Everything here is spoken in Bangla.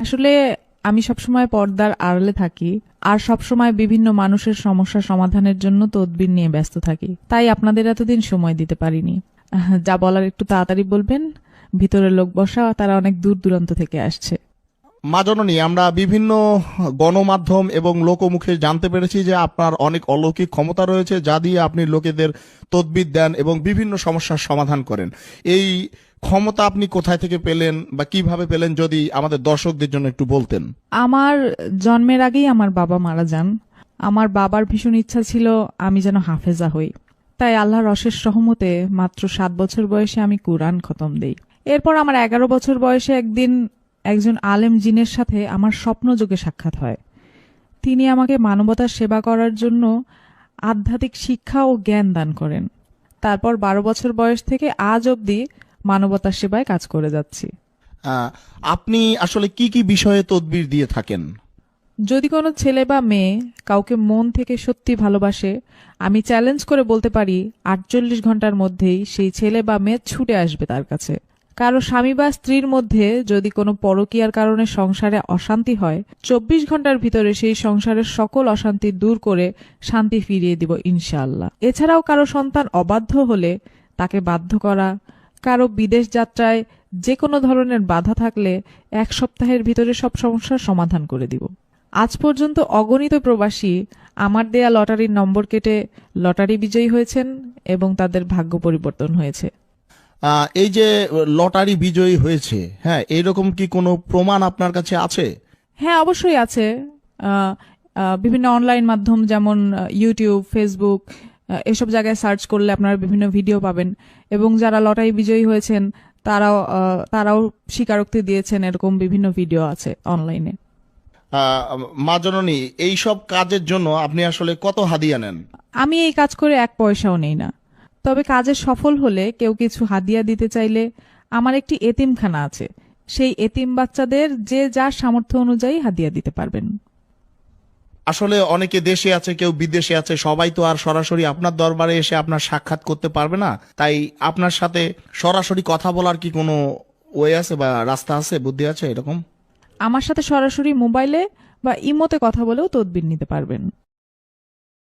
আসলে আমি সবসময় পর্দার আড়ালে থাকি আর সবসময় বিভিন্ন মানুষের সমস্যা সমাধানের জন্য তদবির নিয়ে ব্যস্ত থাকি, তাই আপনাদের এতদিন সময় দিতে পারিনি। যা বলার একটু তাড়াতাড়ি বলবেন, ভিতরে লোক বসা, তারা অনেক দূর দূরান্ত থেকে আসছে। মা জননী, আমরা বিভিন্ন গণমাধ্যম এবং লোকমুখে জানতে পেরেছি যে আপনার অনেক অলৌকিক ক্ষমতা রয়েছে, যা দিয়ে আপনি লোকেদের তদবির দেন এবং বিভিন্ন সমস্যার সমাধান করেন। এই ক্ষমতা আপনি কোথায় থেকে পেলেন বা কিভাবে পেলেন, যদি আমাদের দর্শকদের জন্য একটু বলতেন। আমার জন্মের আগেই আমার বাবা মারা যান। আমার বাবার ভীষণ ইচ্ছা ছিল আমি যেন হাফেজা হই, তাই আল্লাহর অশেষ রহমতে মাত্র 7 বছর বয়সে আমি কুরআন খতম দেই। এরপর আমার 11 বছর বয়সে একদিন একজন আলেম জিনের সাথে আমার স্বপ্নযোগে সাক্ষাৎ হয়। তিনি আমাকে মানবতার সেবা করার জন্য আধ্যাত্মিক শিক্ষা ও জ্ঞান দান করেন। তারপর 12 বছর বয়স থেকে আজ অবধি মানবতার সেবায় কাজ করে যাচ্ছি। আপনি আসলে কি কি বিষয়ে তদবির দিয়ে থাকেন? যদি কোনো ছেলে বা মেয়ে কাউকে মন থেকে সত্যি ভালোবাসে, আমি চ্যালেঞ্জ করে বলতে পারি 48 ঘন্টার মধ্যেই সেই ছেলে বা মেয়ে ছুটে আসবে তার কাছে। কারো স্বামী বা স্ত্রীর মধ্যে যদি কোনো পরকীয়ার কারণে সংসারে অশান্তি হয়, 24 ঘন্টার ভিতরে সেই সংসারের সকল অশান্তি দূর করে শান্তি ফিরিয়ে দিব ইনশাআল্লাহ। এছাড়াও কারো সন্তান অবাধ্য হলে তাকে বাধ্য করা, কারো বিদেশ যাত্রায় যে কোনো ধরনের বাধা থাকলে 1 সপ্তাহের ভিতরে সব সমস্যার সমাধান করে দিব। আজ পর্যন্ত অগণিত প্রবাসী আমার দেয়া লটারির নম্বর কেটে লটারি বিজয়ী হয়েছেন এবং তাদের ভাগ্য পরিবর্তন হয়েছে। এই যে লটারি বিজয়ী হয়েছে, হ্যাঁ, এইরকম কি কোনো প্রমাণ আপনার কাছে আছে? হ্যাঁ, অবশ্যই আছে। বিভিন্ন অনলাইন মাধ্যম যেমন ইউটিউব, ফেসবুক, এসব জায়গায় সার্চ করলে আপনারা বিভিন্ন ভিডিও পাবেন এবং যারা লটারি বিজয়ী হয়েছেন তারাও স্বীকারোক্তি দিয়েছেন, এরকম বিভিন্ন ভিডিও আছে অনলাইনে। মা জননী, এইসব কাজের জন্য আপনি আসলে কত হাদিয়া নেন? আমি এই কাজ করে 1 পয়সাও নেই না। তবে কাজে সফল হলে কেউ কিছু হাদিয়া দিতে চাইলে আমার একটি এতিমখানা আছে, সেই এতিম বাচ্চাদের যে যার সামর্থ্য অনুযায়ী হাদিয়া দিতে পারবেন। আসলে অনেকে দেশে আছে, কেউ বিদেশে আছে, সবাই তো আর সরাসরি আপনার দরবারে এসে আপনার সাক্ষাৎ করতে পারবে না। তাই আপনার সাথে সরাসরি কথা বলার কি কোনো ওয়ে আছে বা রাস্তা আছে, বুদ্ধি আছে এরকম? আমার সাথে সরাসরি মোবাইলে বা ইমোতে কথা বলেও তদবির নিতে পারবেন।